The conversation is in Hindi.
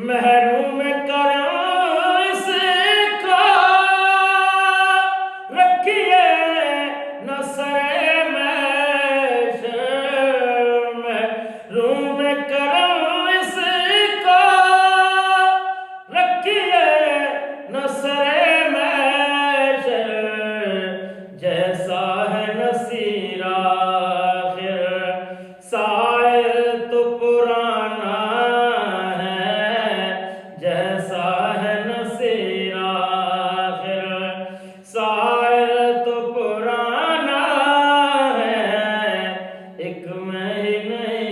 महरूम करो इसको, रखिए नसरे मैश। महरूम करो इसको, रखिए नसरे मैश। जैसा है नसीरा साहिल तो पुराना है, जैसा है नसीरा साहिल तो पुराना है। एक मैं ही नहीं